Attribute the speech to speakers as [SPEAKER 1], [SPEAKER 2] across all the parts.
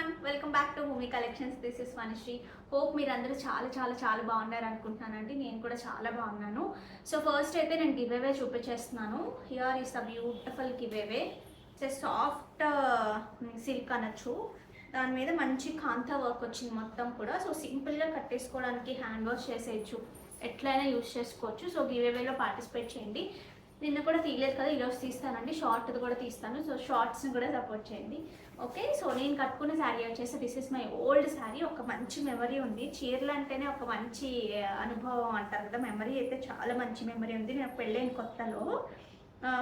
[SPEAKER 1] Everyone, welcome back to movie collections. This is Vanishri. Hope మీరు అందరూ చాలా బాగున్నారు అనుకుంటున్నానండి. నేను కూడా చాలా బాగున్నాను. సో ఫస్ట్ అయితే నేను గివ్ అవే చూపించేస్తున్నాను. Here is the beautiful give away. Soft silk అనొచ్చు. దాని మీద మంచి కాంతా వర్క్ వచ్చింది మొత్తం కూడా. సో సింపుల్గా కట్టేసుకోవడానికి హ్యాండ్ వాష్ చేసేయచ్చు, ఎట్లయినా యూస్ చేసుకోవచ్చు. సో గివ్ అవేలో పార్టిసిపేట్ చేయండి. నిన్న కూడా తీయలేదు కదా, ఈరోజు తీస్తానండి. షార్ట్ది కూడా తీస్తాను. సో షార్ట్స్ని కూడా సపోర్ట్ చేయండి. ఓకే, సో నేను కట్టుకున్న శారీ వచ్చేసి this is my old sari. ఒక మంచి మెమరీ ఉంది. చీరలు అంటేనే ఒక మంచి అనుభవం అంటారు కదా, మెమరీ అయితే చాలా మంచి మెమరీ ఉంది. నేను పెళ్ళైన కొత్తలో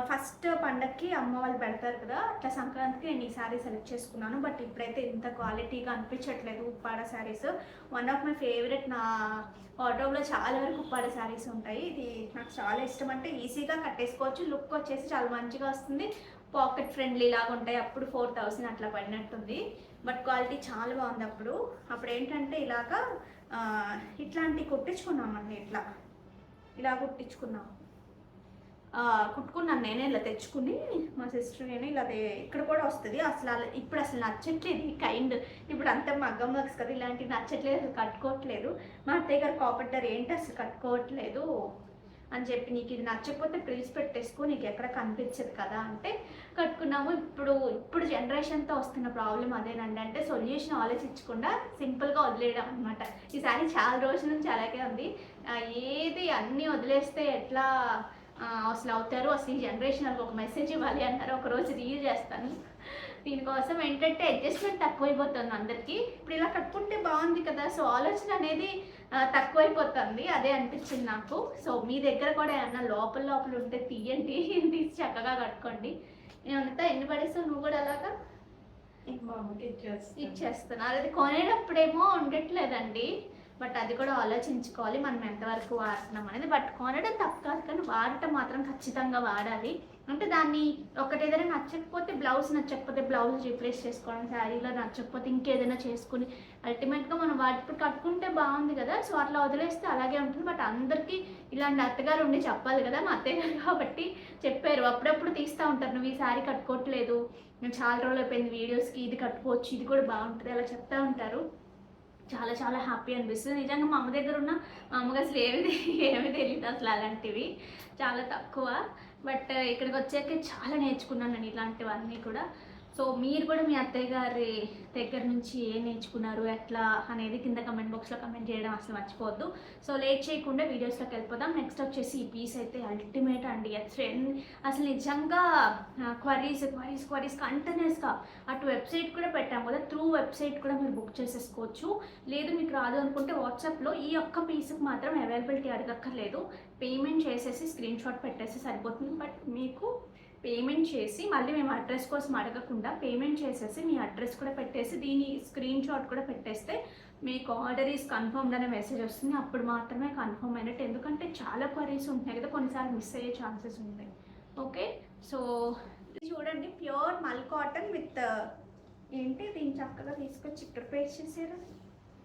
[SPEAKER 1] ఫస్ట్ పండగకి అమ్మ వాళ్ళు పెడతారు కదా, అట్లా సంక్రాంతికి నేను ఈ శారీ సెలెక్ట్ చేసుకున్నాను. బట్ ఇప్పుడైతే ఇంత క్వాలిటీగా అనిపించట్లేదు Uppada saris. One of my favourite. నా వార్డ్రోబ్లో చాలా వరకు ఉప్పాడ శారీస్ ఉంటాయి. ఇది నాకు చాలా ఇష్టం. అంటే ఈజీగా కట్టేసుకోవచ్చు, లుక్ వచ్చేసి చాలా మంచిగా వస్తుంది, పాకెట్ ఫ్రెండ్లీ లాగా ఉంటాయి. అప్పుడు 4000 అట్లా పడినట్టుంది, బట్ క్వాలిటీ చాలా బాగుంది. అప్పుడు ఏంటంటే ఇలాగా ఇట్లాంటివి కుట్టించుకున్నామండి. ఇలా కుట్టుకున్నాను నేనే, ఇలా తెచ్చుకుని మా సిస్టర్ నేను ఇలా ఇక్కడ కూడా వస్తుంది. ఇప్పుడు అసలు నచ్చట్లేదు ఈ కైండ్. ఇప్పుడు అంతా మగ్గం వర్క్స్ కదా, ఇలాంటివి నచ్చట్లేదు, అసలు కట్టుకోవట్లేదు. మా అత్తయ్య గారు కోపడ్డారు, ఏంటి అసలు కట్టుకోవట్లేదు అని చెప్పి. నీకు ఇది నచ్చకపోతే ప్రిల్స్ పెట్టేసుకో, నీకు ఎక్కడ కనిపించదు కదా అంటే కట్టుకున్నాము. ఇప్పుడు జనరేషన్తో వస్తున్న ప్రాబ్లం అదేనండి. అంటే సొల్యూషన్ ఆలోచించకుండా సింపుల్గా వదిలేయడం అనమాట. ఈ సారీ చాలా రోజుల నుంచి అలాగే ఉంది. ఏది అన్నీ వదిలేస్తే ఎట్లా అసలు అవుతారు, అసలు ఈ జనరేషన్ ఒక మెసేజ్ ఇవ్వాలి అంటారు. ఒకరోజు రీల్ చేస్తాను. దీనికోసం ఏంటంటే అడ్జస్ట్మెంట్ తక్కువైపోతుంది అందరికీ. ఇప్పుడు ఇలా కట్టుకుంటే బాగుంది కదా, సో ఆలోచన అనేది తక్కువైపోతుంది. అదే అనిపించింది నాకు. సో మీ దగ్గర కూడా ఏమన్నా లోపల ఉంటే తీయండి, తీసి చక్కగా కట్టుకోండి. నేనంతా ఎన్ని పడేస్తావు, నువ్వు కూడా అలాగా ఇచ్చేస్తాను. అది కొనేటప్పుడేమో ఉండట్లేదండి, బట్ అది కూడా ఆలోచించుకోవాలి మనం ఎంతవరకు వాడుతున్నాం అనేది. బట్ కొనడం తప్పు కాదు, కానీ వాడటం మాత్రం ఖచ్చితంగా వాడాలి. అంటే దాన్ని ఏదైనా నచ్చకపోతే నచ్చకపోతే బ్లౌజ్ రీప్లేస్ చేసుకోవడం, శారీలో నచ్చకపోతే ఇంకేదైనా చేసుకుని అల్టిమేట్గా మనం ఇప్పుడు కట్టుకుంటే బాగుంది కదా, సో అట్లా వదిలేస్తే అలాగే ఉంటుంది. బట్ అందరికీ ఇలాంటి అత్తగారు ఉండి చెప్పాలి కదా, మా అత్తయ్య గారు కాబట్టి చెప్పారు. అప్పుడప్పుడు తీస్తూ ఉంటారు, నువ్వు ఈ శారీ కట్టుకోవట్లేదు, నేను చాలా రోజులు అయిపోయింది వీడియోస్కి, ఇది కట్టుకోవచ్చు, ఇది కూడా బాగుంటుంది, అలా చెప్తూ ఉంటారు. చాలా హ్యాపీ అనిపిస్తుంది నిజంగా. మా అమ్మ దగ్గర ఉన్న మా అమ్మకి అసలు ఏమీ తెలియదు అసలు అలాంటివి, చాలా తక్కువ. బట్ ఇక్కడికి వచ్చాక చాలా నేర్చుకున్నాను నేను ఇలాంటివన్నీ కూడా. సో మీరు కూడా మీ అత్తయ్య గారి దగ్గర నుంచి ఏం నేర్చుకున్నారు ఎట్లా అనేది కింద కమెంట్ బాక్స్లో కమెంట్ చేయడం అసలు మర్చిపోవద్దు. సో లేట్ చేయకుండా వీడియోస్లోకి వెళ్ళిపోదాం. నెక్స్ట్ వచ్చేసి ఈ పీస్ అయితే అల్టిమేట్ అండి. అసలు నిజంగా క్వరీస్ కంటిన్యూస్గా అటు వెబ్సైట్ కూడా పెట్టాము కదా, త్రూ వెబ్సైట్ కూడా మీరు బుక్ చేసేసుకోవచ్చు. లేదు మీకు రాదు అనుకుంటే వాట్సాప్లో ఈ ఒక్క పీస్కి మాత్రం అవైలబిలిటీ అడగక్కర్లేదు, పేమెంట్ చేసేసి స్క్రీన్ షాట్ పెట్టేసి సరిపోతుంది. బట్ మీకు పేమెంట్ చేసి మళ్ళీ మేము అడ్రస్ కోసం అడగకుండా పేమెంట్ చేసేసి మీ అడ్రస్ కూడా పెట్టేసి దీని స్క్రీన్ షాట్ కూడా పెట్టేస్తే మీకు ఆర్డర్ ఈస్ కన్ఫర్మ్డ్ అనే మెసేజ్ వస్తుంది. అప్పుడు మాత్రమే కన్ఫర్మ్ అయినట్టు. ఎందుకంటే చాలా క్వరీస్ ఉంటున్నాయి కదా, కొన్నిసార్లు మిస్ అయ్యే ఛాన్సెస్ ఉంటాయి. ఓకే, సో ఇది చూడండి, ప్యూర్ మల్ కాటన్ విత్ ఏంటి దీన్ని చక్కగా తీసుకొచ్చి ఇక్కడ పేస్ట్ చేసారు.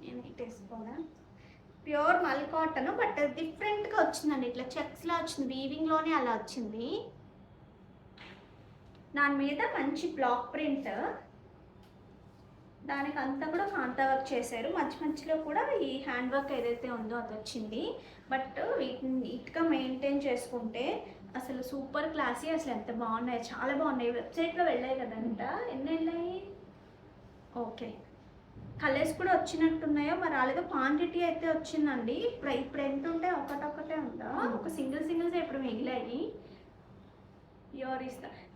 [SPEAKER 1] నేను ఇటేసుకోదా, ప్యూర్ మల్ కాటన్ బట్ డిఫరెంట్గా వచ్చిందండి. ఇట్లా చెక్స్లా వచ్చింది, వీవింగ్లోనే అలా వచ్చింది. దాని మీద మంచి బ్లాక్ ప్రింట్, దానికి అంతా కూడా కాంతా వర్క్ చేశారు. మధ్యలో కూడా ఈ హ్యాండ్ వర్క్ ఏదైతే ఉందో అది వచ్చింది. బట్ వీటిని నీట్గా మెయింటైన్ చేసుకుంటే అసలు సూపర్ క్లాసీ. అసలు ఎంత బాగున్నాయి, చాలా బాగున్నాయి. వెబ్సైట్లో వెళ్ళాయి కదంట, ఎన్ని వెళ్ళాయి? ఓకే, కలర్స్ కూడా వచ్చినట్టున్నాయో మరి రాలేదో. క్వాంటిటీ అయితే వచ్చిందండి. ఇప్పుడు ఎంత ఉంటాయి, ఒకటే ఉందా, ఒక సింగిల్స్ ఇప్పుడు మిగిలాయి.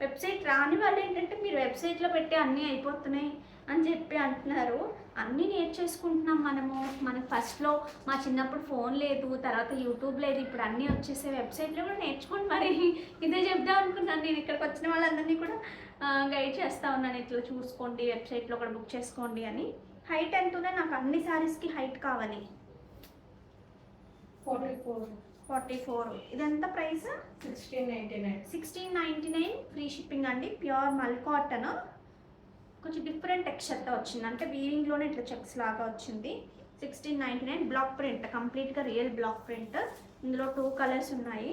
[SPEAKER 1] వెబ్సైట్ రాని వాళ్ళు ఏంటంటే మీరు వెబ్సైట్లో పెట్టి అన్నీ అయిపోతున్నాయి అని చెప్పి అంటున్నారు. అన్నీ నేర్చేసుకుంటున్నాం మనకు ఫస్ట్లో మా చిన్నప్పుడు ఫోన్ లేదు, తర్వాత యూట్యూబ్ లేదు, ఇప్పుడు అన్నీ వచ్చేసే వెబ్సైట్లో కూడా నేర్చుకోండి. మరి ఇదే చెప్దాం అనుకున్నాను నేను. ఇక్కడికి వచ్చిన వాళ్ళందరినీ కూడా గైడ్ చేస్తూ ఉన్నాను, ఇట్లా చూసుకోండి, వెబ్సైట్లో కూడా బుక్ చేసుకోండి అని. హైట్ ఎంత ఉందో, నాకు అన్ని శారీస్కి హైట్ కావాలి. 44. ఇదంతా ప్రైస్ 1699 ఫ్రీ షిప్పింగ్ అండి. ప్యూర్ మల్ కాటన్, కొంచెం డిఫరెంట్ టెక్స్చర్తో వచ్చింది. అంటే వీవింగ్లోనే ఇట్లా చెక్స్ లాగా వచ్చింది. 1699. బ్లాక్ ప్రింట్, కంప్లీట్గా రియల్ బ్లాక్ ప్రింట్. ఇందులో 2 కలర్స్ ఉన్నాయి.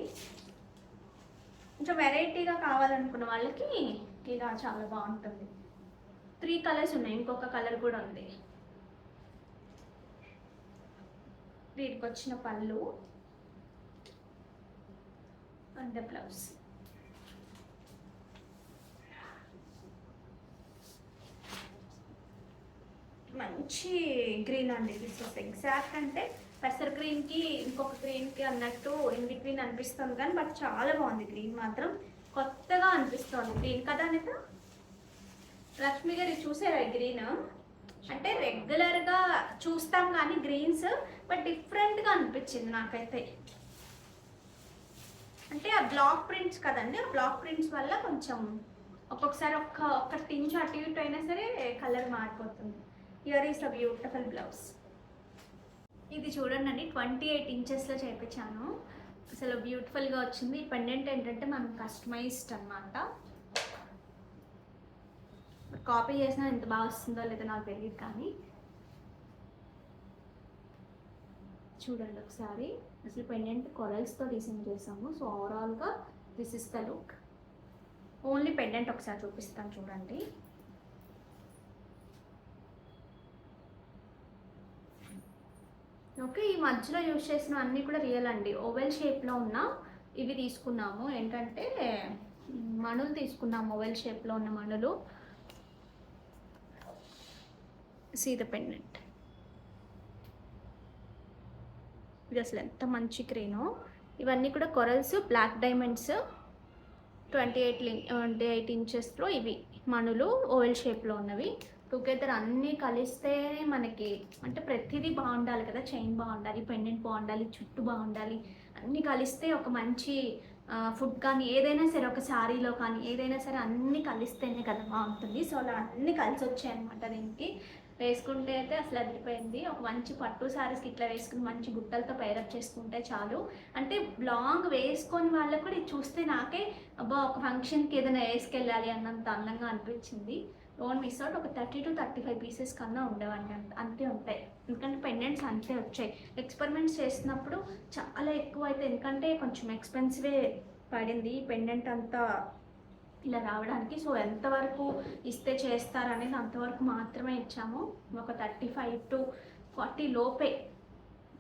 [SPEAKER 1] కొంచెం వెరైటీగా కావాలనుకున్న వాళ్ళకి ఇలా చాలా బాగుంటుంది. 3 కలర్స్ ఉన్నాయి, ఇంకొక కలర్ కూడా ఉంది. వీటికి వచ్చిన పళ్ళు అండ్ ద బ్లౌజ్. మంచి గ్రీన్ అండి, దిస్ ఇస్ ఎగ్జాక్ట్ అంటే పెసర్ గ్రీన్కి ఇంకొక గ్రీన్కి అన్నట్టు ఇన్ బిట్వీన్ అనిపిస్తుంది కానీ బట్ చాలా బాగుంది. గ్రీన్ మాత్రం కొత్తగా అనిపిస్తుంది గ్రీన్ కదా అనిత. లక్ష్మి గారు చూసారా గ్రీన్? అంటే రెగ్యులర్గా చూస్తాం కానీ గ్రీన్స్, బట్ డిఫరెంట్గా అనిపించింది నాకైతే. అంటే ఆ బ్లాక్ ప్రింట్స్ కదండి, ఆ బ్లాక్ ప్రింట్స్ వల్ల కొంచెం ఒక్కొక్కసారి ఒక్క టించ్ అటు ఇటు అయినా సరే కలర్ మారిపోతుంది. Here is a beautiful blouse. ఇది చూడండి 28 ఇంచెస్లో చేయించాను. అసలు బ్యూటిఫుల్గా వచ్చింది. పెండెంట్ ఏంటంటే మనం కస్టమైజ్డ్ అనమాట. కాపీ చేసినా ఎంత బాగా వస్తుందో లేదో నాకు తెలియదు కానీ చూడండి ఒకసారి. అసలు పెండెంట్ కొరల్స్తో డిజైన్ చేసాము. సో ఓవరాల్గా this is the look. Only pendant ఒకసారి చూపిస్తాను చూడండి. ఓకే, ఈ మధ్యలో యూజ్ చేసిన అన్నీ కూడా రియల్ అండి. ఓవెల్ షేప్లో ఉన్న ఇవి తీసుకున్నాము. ఏంటంటే మణులు తీసుకున్నాము, ఓవెల్ షేప్లో ఉన్న మణులు. See the pendant. ఇది అసలు ఎంత మంచి క్రీనో. ఇవన్నీ కూడా కొరల్స్, బ్లాక్ డైమండ్స్ 28 ఇంచెస్లో ఇవి మణులు ఓవెల్ షేప్లో ఉన్నవి. టుగెదర్ అన్నీ కలిస్తేనే మనకి అంటే ప్రతిదీ బాగుండాలి కదా. చైన్ బాగుండాలి, పెండెంట్ బాగుండాలి, చుట్టూ బాగుండాలి, అన్నీ కలిస్తే ఒక మంచి ఫుడ్ కానీ ఏదైనా సరే, ఒక శారీలో కానీ ఏదైనా సరే అన్నీ కలిస్తేనే కదా బాగుంటుంది. సో అలా అన్నీ కలిసి వచ్చాయి అనమాట. దీనికి వేసుకుంటే అయితే అసలు అదిరిపోయింది. ఒక మంచి పట్టు శారీస్కి ఇట్లా వేసుకుని మంచి గుట్టలతో పైరప్ చేసుకుంటే చాలు. అంటే లాంగ్ వేసుకొని వాళ్ళకు కూడా ఇది చూస్తే నాకే అబ్బా ఒక ఫంక్షన్కి ఏదైనా వేసుకెళ్ళాలి అన్నంత అందంగా అనిపించింది. Don't miss out. ఒక 30 to 35 పీసెస్ కన్నా ఉండవండి, అంతే ఉంటాయి. ఎందుకంటే పెండెంట్స్ అంతే వచ్చాయి. ఎక్స్పెరిమెంట్స్ చేసినప్పుడు చాలా ఎక్కువ అయితే, ఎందుకంటే కొంచెం ఎక్స్పెన్సివే పడింది పెండెంట్ అంతా ఇలా రావడానికి. సో ఎంతవరకు ఇస్తే చేస్తారనేది అంతవరకు మాత్రమే ఇచ్చాము. ఒక 35 to 40 లోపే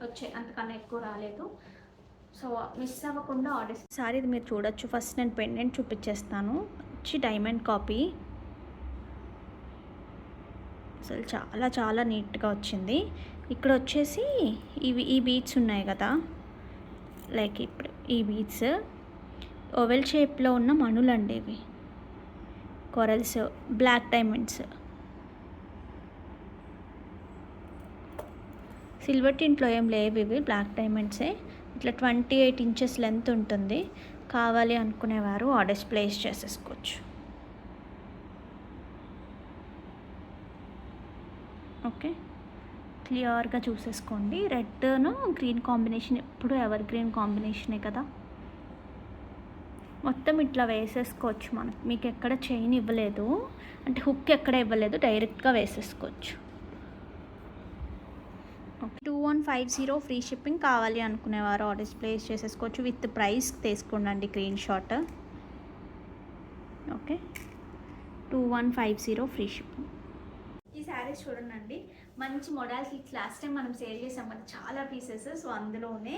[SPEAKER 1] వచ్చాయి, అంతకన్నా ఎక్కువ రాలేదు. సో మిస్ అవ్వకుండా ఆర్డర్. సారీ ఇది మీరు చూడొచ్చు. ఫస్ట్ నేను పెండెంట్ చూపించేస్తాను. వచ్చి డైమండ్ కాపీ. అసలు చాలా చాలా నీట్గా వచ్చింది. ఇక్కడ వచ్చేసి ఈ బీడ్స్ ఉన్నాయి కదా, లైక్ ఇప్పుడు ఈ బీడ్స్ ఓవెల్ షేప్లో ఉన్న మణులు అండి. ఇవి కొరల్స్, బ్లాక్ డైమండ్స్. సిల్వర్ టింట్లో ఏం లేవు, ఇవి బ్లాక్ డైమండ్సే. ఇట్లా 28 ఇంచెస్ లెంత్ ఉంటుంది. కావాలి అనుకునేవారు ఆర్డర్స్ ప్లేస్ చేసేసుకోవచ్చు. ఓకే, క్లియర్గా చూసేసుకోండి. రెడ్ను గ్రీన్ కాంబినేషన్ ఎప్పుడు ఎవర్ గ్రీన్ కాంబినేషనే కదా. మొత్తం ఇట్లా వేసేసుకోవచ్చు. మీకు ఎక్కడ చైన్ ఇవ్వలేదు, అంటే హుక్ ఎక్కడ ఇవ్వలేదు, డైరెక్ట్గా వేసేసుకోవచ్చు. 2150 ఫ్రీ షిప్పింగ్. కావాలి అనుకునేవారు ఆర్డర్స్ ప్లేస్ చేసేసుకోవచ్చు. విత్ ప్రైస్ తీసుకోండి screen shot. Okay, 2150 free shipping. ఈ శారీస్ చూడండి, మంచి మోడల్స్. లాస్ట్ టైం మనం సేల్ చేసాం కదా చాలా పీసెస్. సో అందులోనే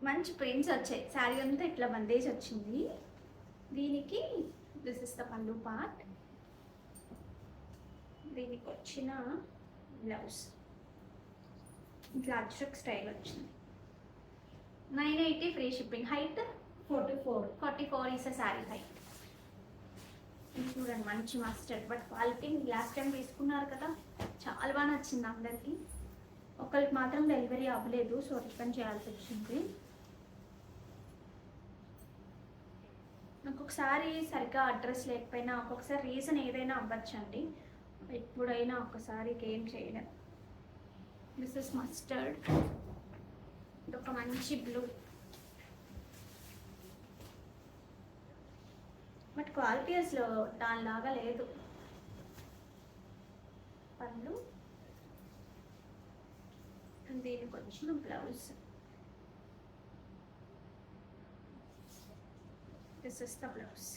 [SPEAKER 1] మంచి ప్రింట్స్ వచ్చాయి. శారీ అంతా ఇట్లా బందేజ్ వచ్చింది. దీనికి దిస్ ఇస్ ద పళ్ళు పార్ట్. దీనికి వచ్చిన బ్లౌజ్ ఇట్లా అజ్రక్ స్టైల్ వచ్చింది. 980 free shipping. Height 44 is a sari height. చూడండి మంచి mustard, but quality last time తీసుకున్నారు కదా చాలా బాగా నచ్చింది అందరికీ. ఒకరికి మాత్రం డెలివరీ అవ్వలేదు, సో రిటర్న్ చేయాల్సి వచ్చింది. ఒక్కొక్కసారి సరిగ్గా అడ్రస్ లేకపోయినా, ఒక్కొక్కసారి రీజన్ ఏదైనా అవ్వచ్చండి. ఎప్పుడైనా ఒక్కసారి ఏం చేయలేం. This is mustard. ఇదొక మంచి బ్లూ, బట్ క్వాలిటీ అసలు దానిలాగా లేదు. పళ్ళు, దీనికి వచ్చిన blouse. This is the blouse.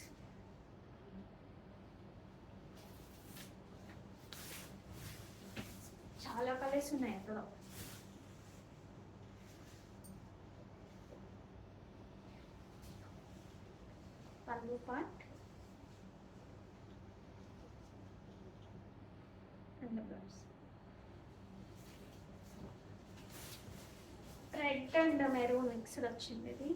[SPEAKER 1] చాలా కలర్స్ ఉన్నాయి అక్కడ. పళ్ళు part and blouse. Red and maroon mixed వచ్చింది ఇది.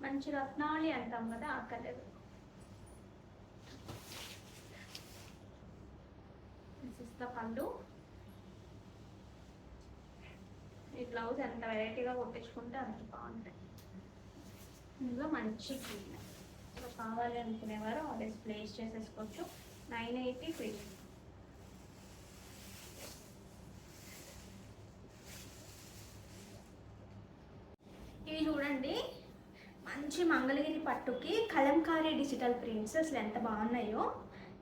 [SPEAKER 1] మంచి రత్నావళి అంటాం కదా ఆ కలర్. దిస్ ఇస్ ద పళ్ళు. ఈ బ్లౌజ్ ఎంత వెరైటీగా కొట్టించుకుంటే అంత బాగుంటాయి. ఇందులో మంచి గ్రీన్ కావాలి అనుకునేవారు ఆల్రెడీ ప్లేస్ చేసేసుకోవచ్చు. 980 ఫ్రీ. ఇవి చూడండి, మంచి మంగళగిరి పట్టుకి కలంకారీ డిజిటల్ ప్రింట్స్ అసలు ఎంత బాగున్నాయో.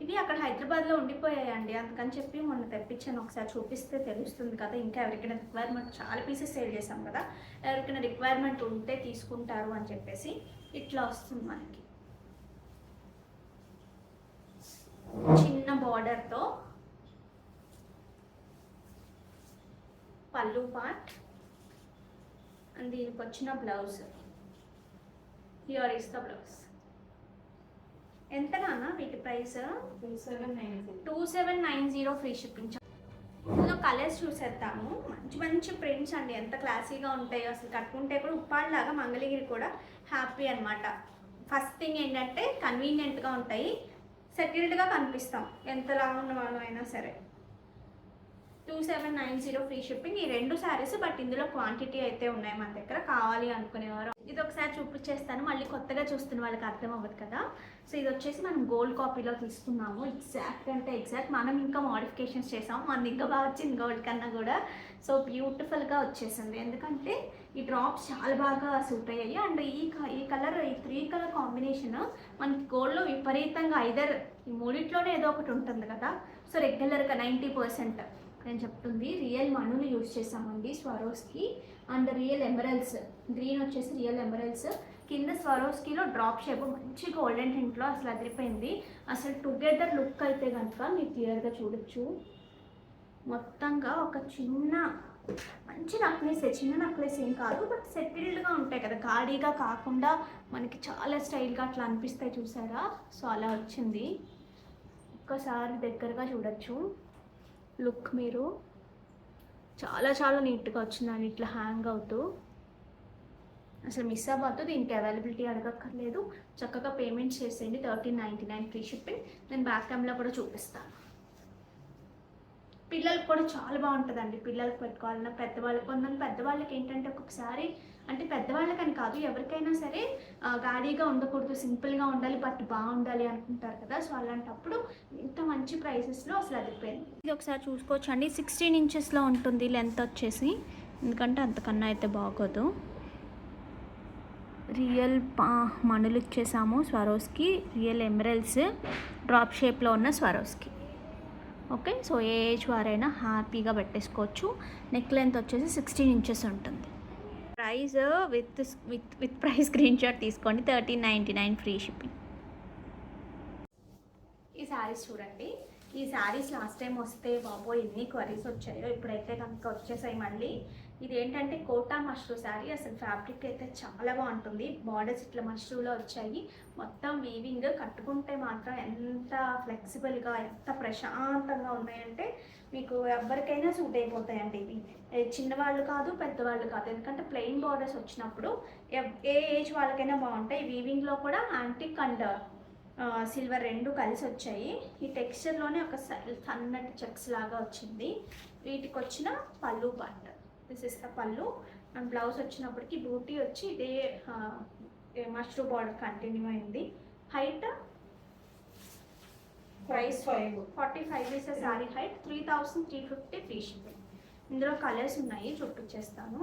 [SPEAKER 1] ఇవి అక్కడ హైదరాబాద్లో ఉండిపోయాయండి, అందుకని చెప్పి మొన్న తెప్పించాను. ఒకసారి చూపిస్తే తెలుస్తుంది కదా. ఇంకా ఎవరికైనా రిక్వైర్మెంట్, చాలా పీసెస్ సేల్ చేసాం కదా, ఎవరికైనా రిక్వైర్మెంట్ ఉంటే తీసుకుంటారు అని చెప్పేసి ఇట్లా వస్తుంది మనకి. చిన్న బార్డర్తో పళ్ళు పార్ట్ అండ్ దీనికి వచ్చిన blouse. Here is the blouse. ఎంత నాన్న వీటి ప్రైస్? 2790 free shipping. ఇందులో కలర్స్ చూసేద్దాము. మంచి మంచి ప్రింట్స్ అండి, ఎంత క్లాసీగా ఉంటాయో అసలు. కట్టుకుంటే కూడా ఉప్పాళ్ళలాగా మంగళగిరి కూడా హ్యాపీ అనమాట. ఫస్ట్ థింగ్ ఏంటంటే కన్వీనియంట్గా ఉంటాయి, సెటిల్డ్గా కనిపిస్తాం ఎంతలా ఉన్న వాళ్ళు అయినా సరే. 2790 ఫ్రీ షిప్పింగ్. ఈ 2 శారీస్, బట్ ఇందులో క్వాంటిటీ అయితే ఉన్నాయి మన దగ్గర. కావాలి అనుకునేవారు ఇది ఒకసారి చూపించేస్తాను, మళ్ళీ కొత్తగా చూస్తున్న వాళ్ళకి అర్థం అవ్వదు కదా. సో ఇది వచ్చేసి మనం గోల్డ్ కాపీలో తీసుకున్నాము. ఎగ్జాక్ట్ అంటే ఎగ్జాక్ట్. మనం ఇంకా మోడిఫికేషన్స్ చేసాము, మనది ఇంకా బాగా వచ్చింది గోల్డ్ కన్నా కూడా. సో బ్యూటిఫుల్గా వచ్చేసింది, ఎందుకంటే ఈ డ్రాప్స్ చాలా బాగా సూట్ అయ్యాయి. అండ్ ఈ కలర్, ఈ 3 కలర్ కాంబినేషన్ మనకి గోల్డ్లో విపరీతంగా ఐదర్ ఈ మూడిట్లోనే ఏదో ఒకటి ఉంటుంది కదా. సో రెగ్యులర్గా 90% నేను చెప్తుంది రియల్ మణులు యూజ్ చేసామండి Swarovski. And real emeralds, green వచ్చేసి రియల్ ఎమరల్స్, కింద స్వరోస్కిలో డ్రాప్ షేప్ మంచి గోల్డెన్ టింట్లో అసలు అదిరిపోయింది. అసలు టుగెదర్ లుక్ అయితే కనుక మీరు క్లియర్గా చూడొచ్చు. మొత్తంగా ఒక చిన్న మంచి నక్లెస్, చిన్న నక్లెస్ ఏం కాదు, బట్ సెటిల్డ్గా ఉంటాయి కదా, గాడీగా కాకుండా మనకి చాలా స్టైల్గా అట్లా అనిపిస్తాయి చూసారా. సో అలా వచ్చింది. ఒక్కసారి దగ్గరగా చూడొచ్చు లుక్ మీరు. చాలా చాలా నీట్గా వచ్చిందండి, ఇట్లా హ్యాంగ్ అవుతూ. అసలు మిస్ అవ్వద్దు, దీనికి అవైలబిలిటీ అడగక్కర్లేదు. చక్కగా పేమెంట్ చేసేయండి. 1399 ఫ్రీ షిప్పింగ్. నేను బ్యాక్ కెమెరాలో కూడా చూపిస్తాను. పిల్లలకు కూడా చాలా బాగుంటుందండి, పిల్లలకు పెట్టుకోవాలన్నా, పెద్దవాళ్ళకి. కొంతమంది పెద్దవాళ్ళకి ఏంటంటే ఒక్కొక్కసారి, అంటే పెద్దవాళ్ళకని కాదు ఎవరికైనా సరే, గాడీగా ఉండకూడదు, సింపుల్గా ఉండాలి, బట్ బాగుండాలి అనుకుంటారు కదా. సో అలాంటప్పుడు ఇంత మంచి ప్రైసెస్లో అసలు అదిపోయింది. ఇది ఒకసారి చూసుకోవచ్చు అండి. 16 ఇంచెస్లో ఉంటుంది లెంత్ వచ్చేసి, ఎందుకంటే అంతకన్నా అయితే బాగోదు. రియల్ మణులు ఇచ్చేసాము స్వరోస్కి, రియల్ ఎమరల్స్ డ్రాప్ షేప్లో ఉన్న స్వరోస్కి. ఓకే, సో ఏ ఏజ్ వారైనా హ్యాపీగా పెట్టేసుకోవచ్చు. నెక్ లెంత్ వచ్చేసి 16 ఇంచెస్ ఉంటుంది. Price with price screen shot తీసుకోండి. 1399 ఫ్రీ షిప్పింగ్. ఈ శారీస్ చూడండి. ఈ శారీస్ లాస్ట్ టైం వస్తే బాబోయ్ ఎన్ని క్వరీస్ వచ్చాయో, ఇప్పుడైతే కనుక వచ్చేసాయి మళ్ళీ. ఇది ఏంటంటే కోటా మష్రూ శారీ. అసలు ఫ్యాబ్రిక్ అయితే చాలా బాగుంటుంది. బార్డర్స్ ఇట్లా మష్రూలో వచ్చాయి, మొత్తం వీవింగ్. కట్టుకుంటే మాత్రం ఎంత ఫ్లెక్సిబుల్గా, ఎంత ప్రశాంతంగా ఉన్నాయంటే మీకు ఎవరికైనా సూట్ అయిపోతాయండి ఇవి. చిన్నవాళ్ళు కాదు, పెద్దవాళ్ళు కాదు, ఎందుకంటే ప్లెయిన్ బార్డర్స్ వచ్చినప్పుడు ఏ ఏజ్ వాళ్ళకైనా బాగుంటాయి. వీవింగ్లో కూడా యాంటిక్ అండ్ సిల్వర్ 2 కలిసి వచ్చాయి. ఈ టెక్స్చర్లోనే ఒక సన్నటి చెక్స్ లాగా వచ్చింది. వీటికి వచ్చిన పళ్ళు పార్ట్, దిస్ ఇస్ ద పళ్ళు. అండ్ బ్లౌజ్ వచ్చినప్పటికి బూటీ వచ్చి ఇదే మష్రూ బార్డర్ కంటిన్యూ అయింది. Height price 45 is sari height. 3350 free shipping. ఇందులో కలర్స్ ఉన్నాయి, చూపించేస్తాను.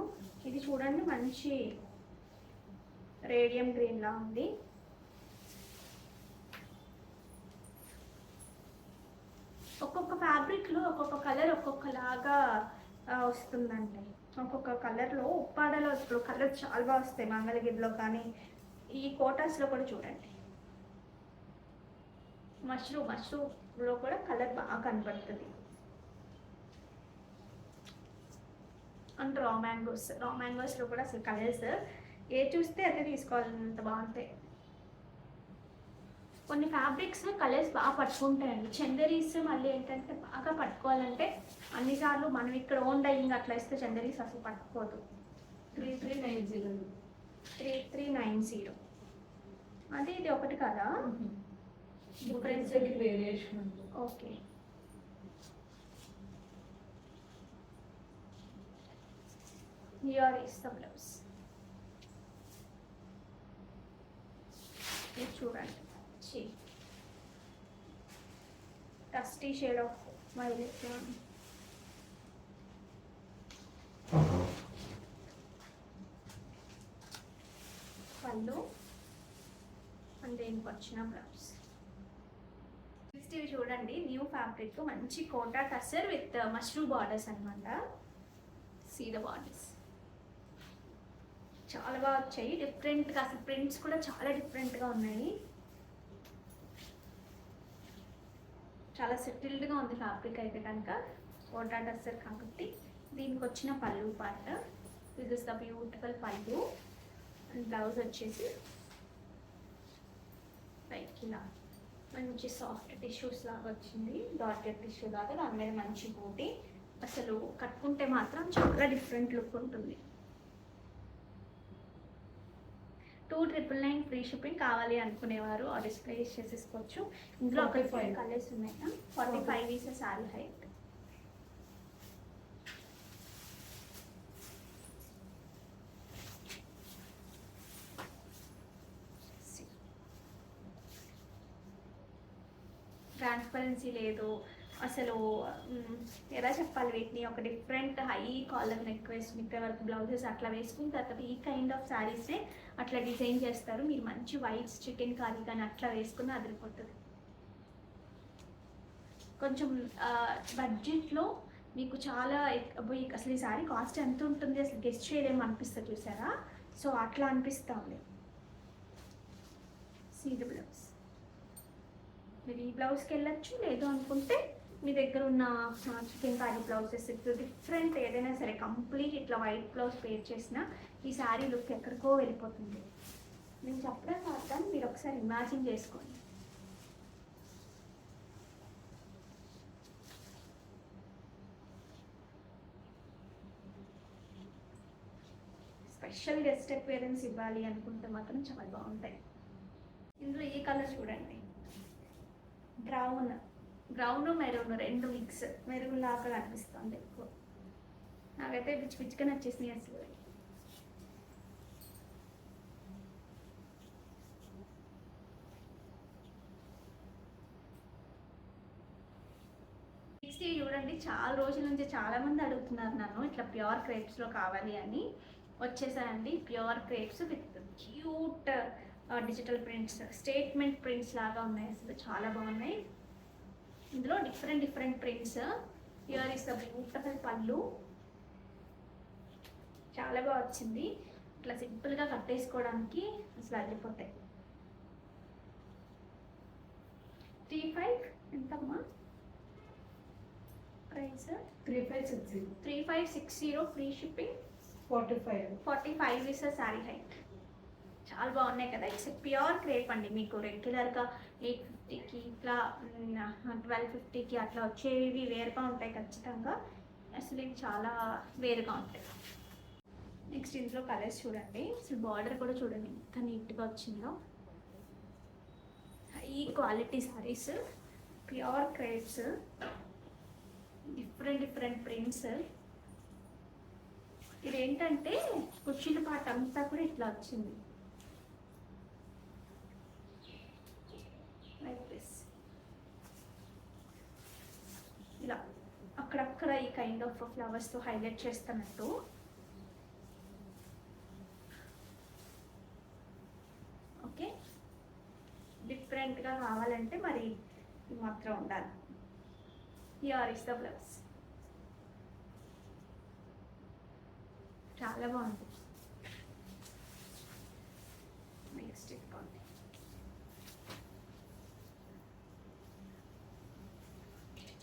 [SPEAKER 1] ఇది చూడండి, మంచి రేడియం గ్రీన్లా ఉంది. ఒక్కొక్క ఫ్యాబ్రిక్లో ఒక్కొక్క కలర్ ఒక్కొక్కలాగా వస్తుందండి. ఒక్కొక్క కలర్లో ఉప్పాడలో ఇప్పుడు కలర్ చాలా బాగా వస్తాయి. మంగళగిరిలో కానీ ఈ కోటాస్లో కూడా చూడండి, మష్రూమ్లో కూడా కలర్ బాగా కనబడుతుంది. అండ్ రా మ్యాంగోస్లో కూడా అసలు కలర్స్ ఏ చూస్తే అదే తీసుకోవాలంత బాగుంటాయి. కొన్ని ఫ్యాబ్రిక్స్ కలర్స్ బాగా పట్టుకుంటాయండి. చందరీస్ మళ్ళీ ఏంటంటే బాగా పట్టుకోవాలంటే అన్నిసార్లు మనం ఇక్కడ ఓన్ డైయింగ్ అట్లా ఇస్తే చందరీస్ అసలు పట్టుకోదు. 3390 అంటే ఇది ఒకటి కదా, difference variation. Okay, here is the blouse. ఇది చూడండి, డస్టీ షేడ్ ఆఫ్ వైలెట్. పళ్ళు అండ్ దీనికి వచ్చిన బ్లౌజ్. నెక్స్ట్ ఇవి చూడండి, న్యూ ఫ్యాబ్రిక్, మంచి Kota tussar with mushroom borders అనమాట. సీ ద బార్డర్స్ చాలా బాగా వచ్చాయి, డిఫరెంట్గా. అసలు ప్రింట్స్ కూడా చాలా డిఫరెంట్గా ఉన్నాయి. చాలా సెటిల్డ్గా ఉంది ఫ్యాబ్రిక్ అయితే కనుక. కోటా టసర్ కాబట్టి దీనికి వచ్చిన పళ్ళు part. This is the beautiful పళ్ళు. అండ్ బ్లౌజ్ వచ్చేసి లైక్ ఇలా మంచి సాఫ్ట్ టిష్యూస్ లాగా వచ్చింది, డార్కెట్ టిష్యూ లాగా. దాని మీద మంచి బూటీ. అసలు కట్టుకుంటే మాత్రం చాలా డిఫరెంట్ లుక్ ఉంటుంది. 2999 ఫ్రీ షిప్పింగ్. కావాలి అనుకునేవారు ఆర్డర్స్ ప్లేస్ చేసేసుకోవచ్చు. ఇందులో ఒక 5 కలర్స్ ఉన్నాయి. 45 ఈస్ శారీ హైట్. ట్రాన్స్పరెన్సీ లేదు అసలు. ఎలా చెప్పాలి వీటిని, ఒక డిఫరెంట్ హై కాలర్ నెక్ వేసుకుని ఇక్కడ వరకు బ్లౌజెస్ అట్లా వేసుకున్న తర్వాత ఈ కైండ్ ఆఫ్ శారీస్నే అట్లా డిజైన్ చేస్తారు. మీరు మంచి వైట్స్ చికెన్ కారీ కానీ అట్లా వేసుకుని అదిరిపోతుంది. కొంచెం బడ్జెట్లో మీకు చాలా అసలు ఈ శారీ కాస్ట్ ఎంత ఉంటుంది అసలు గెస్ట్ చేయలేము అనిపిస్తుంది, చూసారా? సో అట్లా అనిపిస్తుంది. See the blouse. మీరు ఈ బ్లౌజ్కి వెళ్ళచ్చు, లేదు అనుకుంటే మీ దగ్గర ఉన్న చికెన్ కారీ బ్లౌజెస్ డిఫరెంట్ ఏదైనా సరే కంప్లీట్ ఇట్లా వైట్ బ్లౌజ్ పేర్ చేసిన ఈ శారీ లుక్ ఎక్కడికో వెళ్ళిపోతుంది. నేను చెప్పడం కాదు, మీరు ఒకసారి ఇమాజిన్ చేసుకోండి. స్పెషల్ గెస్ట్ అపియరెన్స్ ఇవ్వాలి అనుకుంటే మాత్రం చాలా బాగుంటాయి. ఇందులో ఈ కలర్ చూడండి, బ్రౌన్ మెరూన్ 2 మిక్స్. మెరూన్ లాగా కనిపిస్తుంది ఎక్కువ. నాకైతే పిచ్చి పిచ్చిగా నచ్చేసినాయి అసలు. నెక్స్ట్ చూడండి, చాలా రోజుల నుంచి చాలామంది అడుగుతున్నారు నన్ను ఇట్లా ప్యూర్ క్రేప్స్లో కావాలి అని. వచ్చేసాయండి pure crepes with cute digital prints, statement prints లాగా ఉన్నాయి. అసలు చాలా బాగున్నాయి. ఇందులో different prints. Here is the beautiful pallu. చాలా బాగా వచ్చింది. ఇట్లా సింపుల్గా కట్టేసుకోవడానికి అసలు అల్లిపోతాయి. 35 ఎంతమ్మా price? 3560 free shipping. 45 is sari height. చాలా బాగున్నాయి కదా. ఇట్స్ ప్యూర్ క్రేప్ అండి. మీకు రెగ్యులర్గా 850కి ఇట్లా 1250కి అట్లా వచ్చేవి వేరుగా ఉంటాయి ఖచ్చితంగా. అసలు ఇవి చాలా వేరుగా ఉంటాయి. నెక్స్ట్ ఇందులో కలర్స్ చూడండి. అసలు బార్డర్ కూడా చూడండి ఎంత నీట్గా వచ్చిందో. High quality saris, pure crepes, different prints. ఇదేంటంటే కుర్చీల పాట అంతా కూడా ఇట్లా వచ్చింది. Like this. ఇలా అక్కడక్కడ ఈ కైండ్ ఆఫ్ ఫ్లవర్స్తో హైలైట్ చేస్తున్నట్టు. ఓకే, డిఫరెంట్గా కావాలంటే మరి మాత్రం ఉండాలి. Here is the blouse. చాలా బాగుంది. నెక్స్ట్ ఇదిగోండి.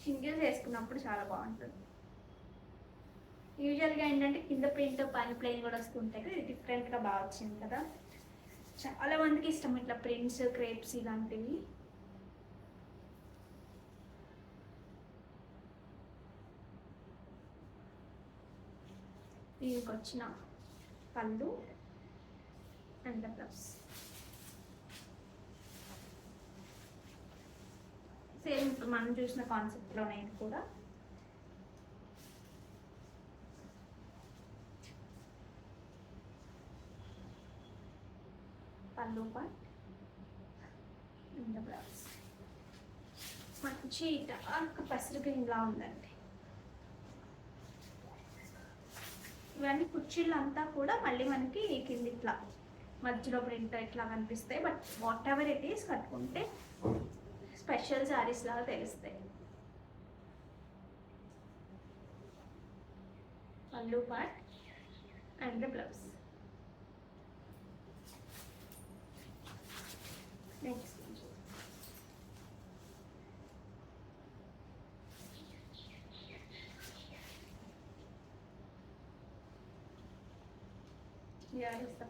[SPEAKER 1] సింగిల్ వేసుకున్నప్పుడు చాలా బాగుంటుంది. యూజువల్గా ఏంటంటే కింద ప్రింట్ పైన ప్లెయిన్ కూడా వస్తుంటాయి కదా, ఇది డిఫరెంట్గా బాగా వచ్చింది కదా. చాలా మందికి ఇష్టం ఇట్లా ప్రింట్స్, క్రేప్స్ ఇలాంటివి. దీనికి వచ్చిన పళ్ళు అండ్ బ్లౌజ్ సేమ్ ఇప్పుడు మనం చూసిన కాన్సెప్ట్లోనే ఇది కూడా. పళ్ళు పార్ట్ అండ్ బ్లౌజ్ మంచి డార్క్ పసురు గ్రీన్లా ఉందండి. ఇవన్నీ కుర్చీలు అంతా కూడా మళ్ళీ మనకి కింద ఇట్లా మధ్యలో ప్రింట్ ఇట్లా కనిపిస్తాయి. But what ever it is కట్టుకుంటే స్పెషల్ శారీస్ లాగా తెలుస్తాయి. పళ్ళు పార్ట్ అండ్ బ్లౌజ్. నెక్స్ట్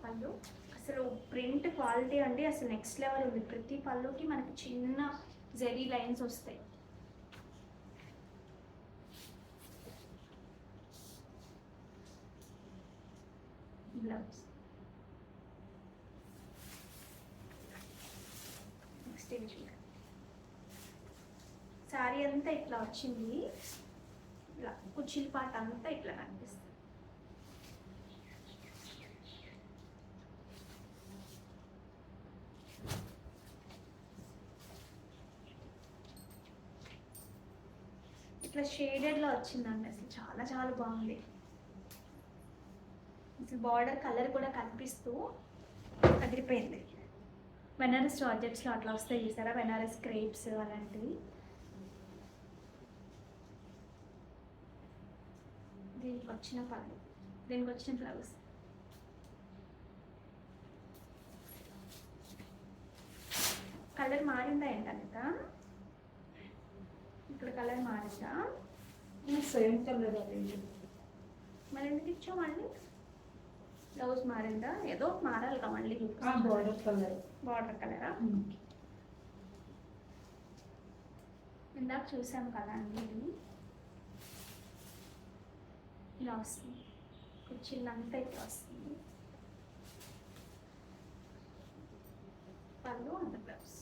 [SPEAKER 1] పళ్ళు. అసలు ప్రింట్ క్వాలిటీ అండి అసలు నెక్స్ట్ లెవెల్ ఉంది. ప్రతి పళ్ళుకి మనకి చిన్న జెరీ లైన్స్ వస్తాయి. బ్లౌజ్. నెక్స్ట్ శారీ అంతా ఇట్లా వచ్చింది. ఇట్లా కుర్చీల పాట అంతా ఇట్లా కనిపిస్తుంది. ఇట్లా షేడెడ్లో వచ్చిందండి. అసలు చాలా చాలా బాగుంది. అసలు బార్డర్ కలర్ కూడా కనిపిస్తూ అదిరిపోయింది. బెనారస్ జార్జెట్స్లో అట్లా వస్తాయి చూసారా, బెనారస్ క్రేప్స్ అలాంటివి. దీనికి వచ్చిన పళ్ళు, దీనికి వచ్చిన బ్లౌజ్. కలర్ మారిందా ఏంటంట? ఇక్కడ కలర్ మారిందా?
[SPEAKER 2] సేమ్ కలర్ అదేంటి
[SPEAKER 1] మరి ఎందుకు ఇచ్చావు మళ్ళీ? బ్లౌజ్ మారిందా? ఏదో మారాలి కదా మళ్ళీ.
[SPEAKER 2] Border colour.
[SPEAKER 1] బార్డర్ కలరా? ఇందాక చూసాం కదా అండి. ఇది ఇలా వస్తుంది, కుర్చీలంతా ఇట్లా వస్తుంది. పళ్ళు అంత బ్లౌజ్.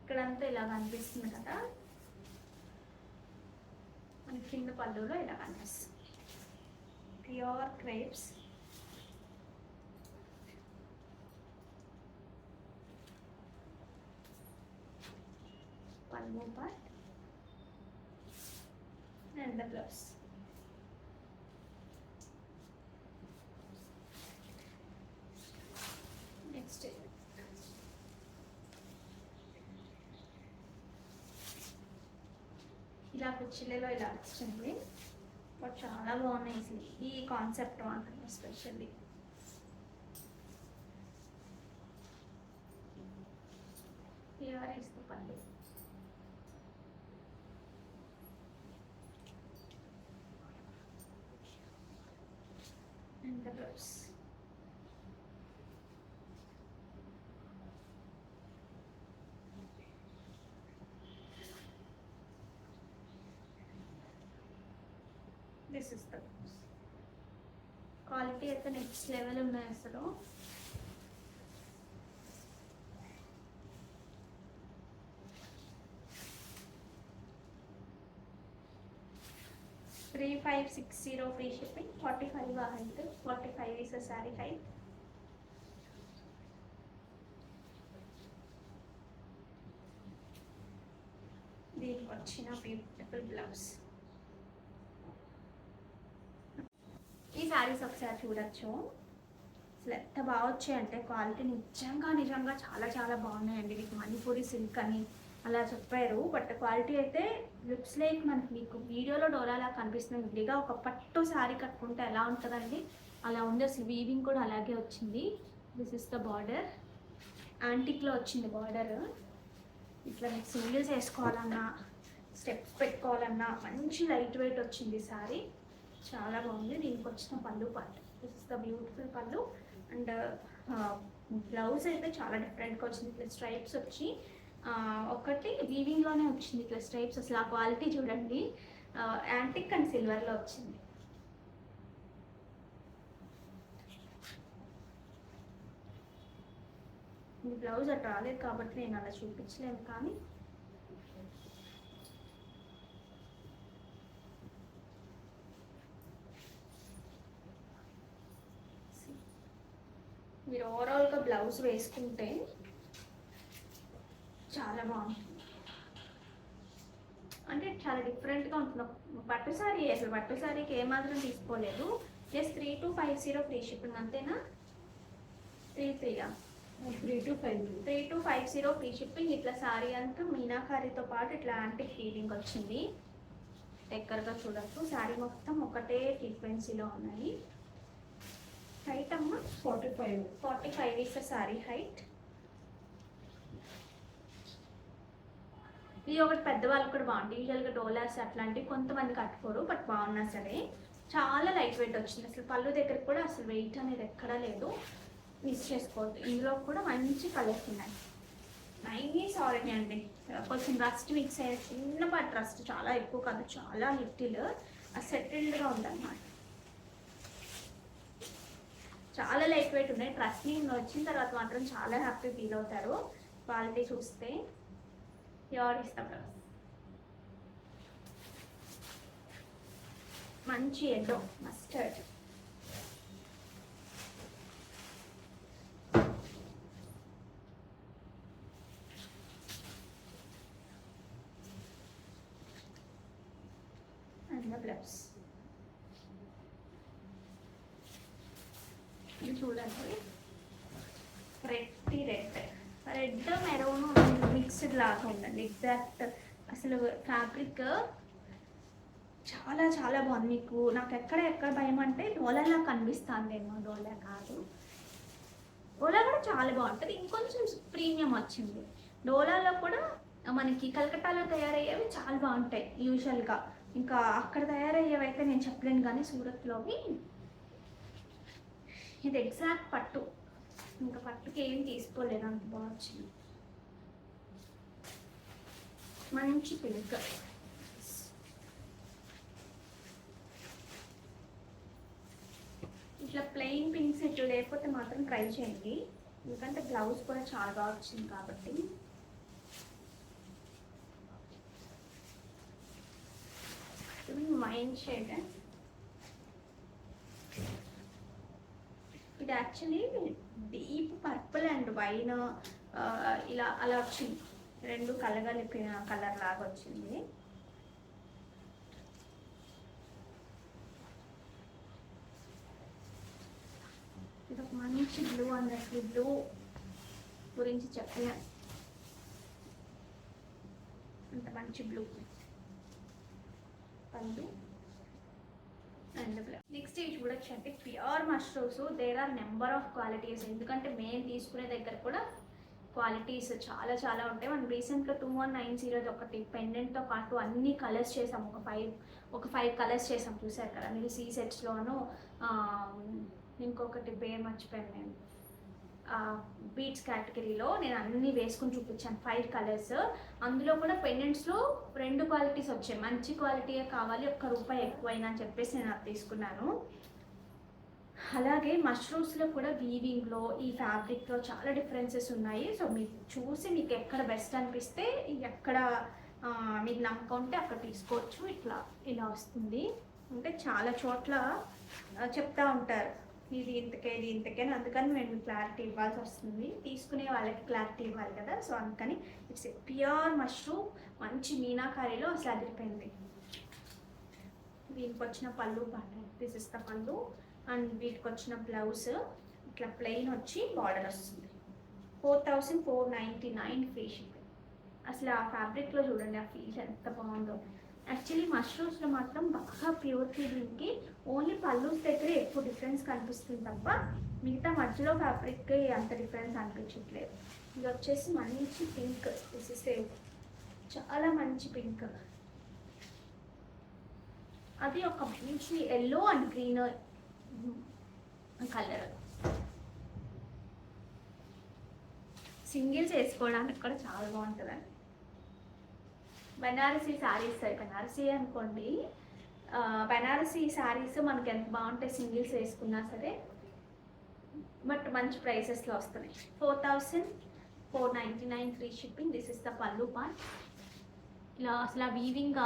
[SPEAKER 1] ఇక్కడంతా ఇలా కనిపిస్తుంది కదా, మన కింద పళ్ళులో ఇలా కనిపిస్తుంది. Pure crepes. Pallu part and the blouse. Next ఇలా కుర్చీలలో ఇలా వచ్చింది. బట్ చాలా బాగున్నాయి అసలు ఈ కాన్సెప్ట్ మాత్రం ఎస్పెషల్లీ. హియర్ ఇస్ ద పళ్ళు. And the blouse. This is the blouse. Quality at the next level ఉన్నాయి అసలు. $3560 free shipping. 45 height. 45 is a saree height. దీనికి వచ్చిన బ్యూటిఫుల్ బ్లౌజ్. శారీస్ ఒకసారి చూడొచ్చు. అసలు ఎంత బాగా వచ్చాయంటే క్వాలిటీ నిజంగా నిజంగా చాలా చాలా బాగున్నాయండి. మీకు మణిపూరి సిల్క్ అని అలా చెప్పారు, బట్ క్వాలిటీ అయితే లుక్స్ లైక్ మనకి మీకు వీడియోలో డోలాలా కనిపిస్తుంది. విడిగా ఒక పట్టు శారీ కట్టుకుంటే ఎలా ఉంటుందండి అలా ఉంది. అసలు వీవింగ్ కూడా అలాగే వచ్చింది. దిస్ ఇస్ ద బార్డర్, యాంటిక్లో వచ్చింది బార్డర్. ఇట్లా మీకు సింగిల్స్ వేసుకోవాలన్నా స్టెప్స్ పెట్టుకోవాలన్నా మంచి లైట్ వెయిట్ వచ్చింది శారీ, చాలా బాగుంది. దీనికి వచ్చిన పళ్ళు part, this is the beautiful పళ్ళు. అండ్ బ్లౌజ్ అయితే చాలా డిఫరెంట్గా వచ్చింది. ఇట్లా స్ట్రైప్స్ వచ్చి ఒకటి వీవింగ్లోనే వచ్చింది ఇట్లా స్ట్రైప్స్. అసలు ఆ క్వాలిటీ చూడండి, యాంటిక్ అండ్ సిల్వర్లో వచ్చింది. ఈ బ్లౌజ్ అట్లా రాలేదు కాబట్టి నేను అలా చూపించలేను, కానీ మీరు ఓవరాల్గా బ్లౌజ్ వేసుకుంటే చాలా బాగుంటుంది. అంటే చాలా డిఫరెంట్గా ఉంటుంది. పట్టు శారీ అసలు పట్టు శారీకి ఏమాత్రం తీసుకోలేదు. జస్ట్ 3250 ఫ్రీ షిప్పింగ్ అంతేనా? 3250 ఫ్రీ షిప్పింగ్. ఇట్లా శారీ అంతా మీనాకారితో పాటు ఇట్లా యాంటిక్ ఫీలింగ్ వచ్చింది. దగ్గరగా చూడొచ్చు. శారీ మొత్తం ఒకటే ఫ్రీక్వెన్సీలో ఉన్నాయి. హైట్ అమ్మా 45 ఇస్ శారీ హైట్. ఇది ఒకటి పెద్దవాళ్ళకి కూడా బాగుంటుంది. యూజువల్గా డోలాస్ అట్లాంటివి కొంతమంది కట్టుకోరు, బట్ బాగున్నా సరే చాలా లైట్ వెయిట్ వచ్చింది. అసలు పళ్ళు దగ్గర కూడా అసలు వెయిట్ అనేది ఎక్కడా లేదు, మిస్ చేసుకోవద్దు. ఇందులో కూడా మంచి కలర్స్ ఉన్నాయి. నైస్ ఆరెంజ్ అండి, కొంచెం రస్ట్ మిక్స్ అయ్యే చిన్నపాటి రస్ట్, చాలా ఎక్కువ కాదు, చాలా లిటిల్ సెటిల్డ్గా ఉందన్నమాట. చాలా లైట్ వెయిట్ ఉన్నాయి. ట్రస్ట్ ని వచ్చిన తర్వాత మాత్రం చాలా హ్యాపీ ఫీల్ అవుతారు. క్వాలిటీ చూస్తే ప్యూర్ ఇస్తాం. మంచి ఎల్లో మస్టర్డ్, అండ్ బ్లౌజ్ ఇది చూడండి. రెడ్ మెరూన్ మిక్స్డ్ లాగా ఉందండి. ఎగ్జాక్ట్ అసలు ఫ్యాబ్రిక్ చాలా చాలా బాగుంది. మీకు నాకు ఎక్కడ భయం అంటే డోలాలా కనిపిస్తుందేమో, డోలా కాదు. డోలా కూడా చాలా బాగుంటుంది. ఇంకొంచెం ప్రీమియం వచ్చింది. డోలాలో కూడా మనకి కలకత్తాలో తయారయ్యేవి చాలా బాగుంటాయి యూజువల్గా. ఇంకా అక్కడ తయారయ్యేవి అయితే నేను చెప్పలేను, కానీ సూరత్లోవి ఇది ఎగ్జాక్ట్ పట్టు. ఇంకా పట్టుకి ఏం తీసుకోలేదు, అంత బాగా వచ్చింది. మంచి పింక్, ఇట్లా ప్లెయిన్ పింక్ సెట్ లేకపోతే మాత్రం ట్రై చేయండి, ఎందుకంటే బ్లౌజ్ కూడా చాలా బాగా వచ్చింది కాబట్టి. వైన్ షేడ్, ఇది actually deep purple and wine ఇలా అలా వచ్చింది, రెండు కలగలిపిన కలర్ లాగా వచ్చింది. ఇది ఒక మంచి బ్లూ అన్నట్లు, బ్లూ గురించి చెప్పలే, అంత మంచి బ్లూ పళ్ళు అండ్ బ్లూ. నెక్స్ట్ ఇవి చూడొచ్చు అంటే pure mushrooms. There are number of qualities, ఎందుకంటే మేము తీసుకునే దగ్గర కూడా క్వాలిటీస్ చాలా చాలా ఉంటాయి. మనం రీసెంట్గా 2190 ఒకటి పెండెంట్తో పాటు అన్ని కలర్స్ చేసాం, ఒక ఫైవ్ కలర్స్ చేసాం, చూసారు కదా మీరు. సీ సెట్స్లోను ఇంకొకటి పేరు మర్చిపోయాను నేను, బీట్స్ కేటగిరీలో నేను అన్నీ వేసుకుని చూపించాను 5 కలర్స్. అందులో కూడా పెండెంట్స్లో 2 క్వాలిటీస్ వచ్చాయి. మంచి క్వాలిటీయే కావాలి, ₹1 ఎక్కువైనా అని చెప్పేసి నేను అది తీసుకున్నాను. అలాగే మష్రూమ్స్లో కూడా వీవింగ్లో ఈ ఫ్యాబ్రిక్లో చాలా డిఫరెన్సెస్ ఉన్నాయి. సో మీకు చూసి మీకు ఎక్కడ బెస్ట్ అనిపిస్తే, ఎక్కడ మీకు నమ్మకం ఉంటే అక్కడ తీసుకోవచ్చు. ఇలా వస్తుంది. అంటే చాలా చోట్ల చెప్తా ఉంటారు ఇది ఇంతకే ఇది ఇంతకే, అందుకని మేము క్లారిటీ ఇవ్వాల్సి వస్తుంది. తీసుకునే వాళ్ళకి క్లారిటీ ఇవ్వాలి కదా, సో అందుకని ఇట్స్ ప్యూర్ మష్రూమ్, మంచి మీనాకారీలో అసలు అదిరిపోయింది. దీనికి వచ్చిన పళ్ళు ప్యాటర్న్, దిస్ ఇస్ ద పళ్ళు. అండ్ వీటికి వచ్చిన బ్లౌజ్ ఇట్లా ప్లెయిన్ వచ్చి బార్డర్ వస్తుంది. 4499 ఫ్రీ షిప్పింగ్. అసలు ఆ ఫ్యాబ్రిక్లో చూడండి ఆ ఫీల్ ఎంత బాగుందో. యాక్చువల్లీ మష్రూమ్స్లో మాత్రం బాగా ప్యూర్ ఫీలింగ్కి ఓన్లీ పల్లూస్ దగ్గర ఎక్కువ డిఫరెన్స్ కనిపిస్తుంది తప్ప మిగతా మధ్యలో ఫ్యాబ్రిక్కి అంత డిఫరెన్స్ అనిపించట్లేదు. ఇది వచ్చేసి మంచి పింక్, దిస్ ఇస్ చాలా మంచి పింక్. అది ఒక మంచి yellow and green colour. Singles వేసుకోవడానికి కూడా చాలా బాగుంటుందండి. బెనారసీ శారీస్, బెనారసీ అనుకోండి, బెనారసీ శారీస్ మనకి ఎంత బాగుంటాయి సింగిల్స్ వేసుకున్నా సరే. బట్ మంచి ప్రైసెస్లో వస్తున్నాయి. 4499 free shipping. This is the పల్లు పార్ట్. ఇలా అసలు ఆ వీవింగ్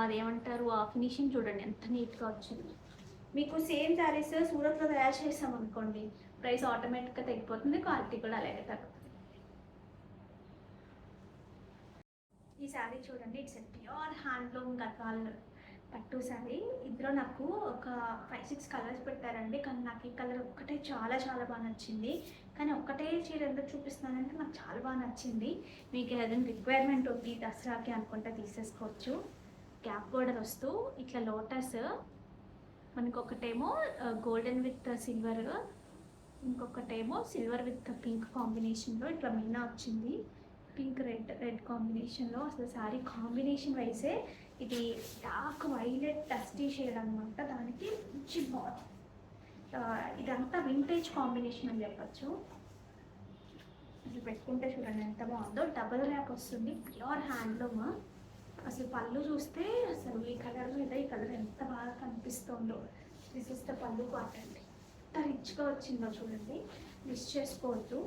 [SPEAKER 1] అదేమంటారు ఆ ఫినిషింగ్ చూడండి ఎంత నీట్గా వచ్చింది. మీకు సేమ్ శారీస్ సూరత్లో తయారు చేసాం అనుకోండి, ప్రైస్ ఆటోమేటిక్గా తగ్గిపోతుంది, క్వాలిటీ కూడా అలాగే తగ్గుతుంది. ఈ శారీ చూడండి, ఇట్స్ ప్యూర్ హ్యాండ్లూమ్ గద్వాల్ పట్టు శారీ. ఇందులో నాకు ఒక 5-6 కలర్స్ పెట్టారండి, కానీ నాకు ఈ కలర్ ఒక్కటే చాలా చాలా బాగా నచ్చింది. కానీ ఒక్కటే చీర ఎందుకు చూపిస్తున్నానంటే నాకు చాలా బాగా నచ్చింది. మీకు ఏదైనా రిక్వైర్మెంట్ ఉంది దసరాకి అనుకుంటే తీసేసుకోవచ్చు. గ్యాప్ బోర్డర్ వస్తూ ఇట్లా లోటస్, మనకు ఒకటేమో గోల్డెన్ విత్ సిల్వర్, ఇంకొకటేమో సిల్వర్ విత్ పింక్ కాంబినేషన్లో ఇట్లా మీనా వచ్చింది. పింక్ రెడ్ కాంబినేషన్లో. అసలు శారీ కాంబినేషన్ వైసే ఇది డార్క్ వైలెట్ డస్టీ షేడ్ అనమాట, దానికి మంచి బార్డర్. ఇదంతా వింటేజ్ కాంబినేషన్ అని చెప్పచ్చు. ఇది పెట్టుకుంటే చూడండి ఎంత బాగుందో. డబుల్ ర్యాప్ వస్తుంది, ప్యూర్ హ్యాండ్లూమ్. అసలు పళ్ళు చూస్తే అసలు ఈ కలర్ మీద ఈ కలర్ ఎంత బాగా కనిపిస్తుందో. దిస్ ఇస్ ద పళ్ళు పార్ట్ అండి, ఎంత రిచ్గా వచ్చిందో చూడండి, మిస్ చేసుకోవద్దు.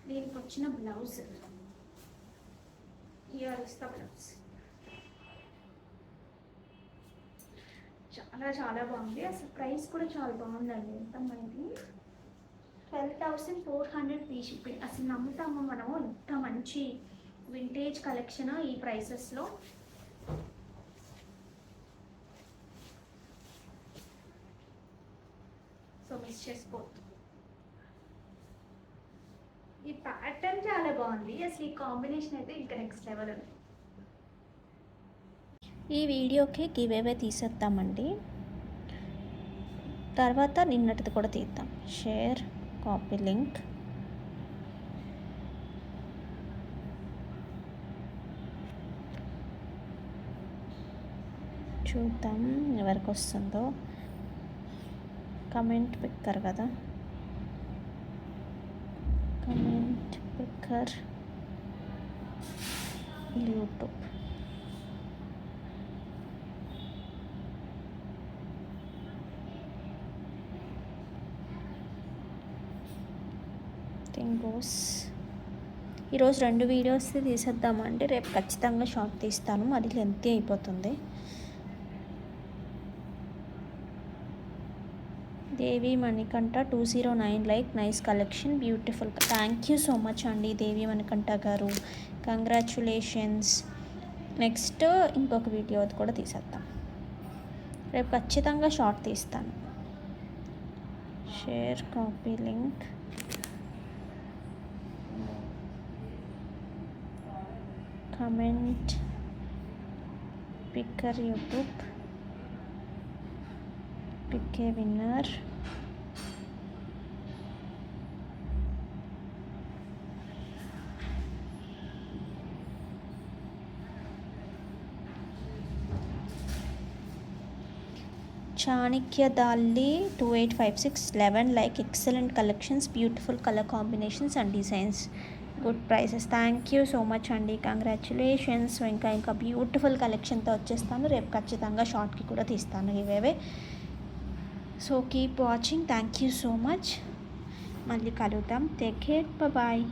[SPEAKER 1] దీనికి వచ్చిన blouse, here is the blouse. చాలా చాలా బాగుంది. అసలు ప్రైస్ కూడా చాలా బాగుందండి. ఎంత మంది 12,400 ఫ్రీ షిప్పింగ్. అసలు నమ్ముతాము మనము ఇంత మంచి వింటేజ్ కలెక్షన్ ఈ ప్రైసెస్లో. సో మిస్ చేసుకోవద్దు. ఈ ప్యాటర్న్ చాలా బాగుంది. అసలు ఈ కాంబినేషన్ అయితే ఇంకా నెక్స్ట్ లెవెల్ ఉంది.
[SPEAKER 3] ఈ వీడియోకి గివేవే తీసేద్దామండి, తర్వాత నిన్నటిది కూడా తీద్దాం. Share copy link. చూద్దాం ఎవరికి వస్తుందో. కమెంట్ పిక్కర్ కదా, కమెంట్ పిక్కర్ యూట్యూబ్. ఈరోజు 2 వీడియోస్ తీసేద్దామండి, రేపు ఖచ్చితంగా షార్ట్ తీస్తాను, అది లెంతీ అయిపోతుంది. Devi Manikanta 209 like, nice collection, beautiful. Thank you so much అండి దేవి మణికంఠ గారు, కంగ్రాచ్యులేషన్స్. నెక్స్ట్ ఇంకొక వీడియో కూడా తీసేద్దాం, రేపు ఖచ్చితంగా షార్ట్ తీస్తాను. Share copy link. Comment picker YouTube. Pick a winner. Chanakya Dalli 2856 11 like, excellent collections, beautiful colour combinations and designs, good prices. Thank you so much అండి, congratulations. ఇంకా బ్యూటిఫుల్ కలెక్షన్తో వచ్చేస్తాను, రేపు ఖచ్చితంగా షార్ట్కి కూడా తీస్తాను ఇవేవే. So keep watching. Thank you so much. మళ్ళీ కలుద్దాం. Take care, bye.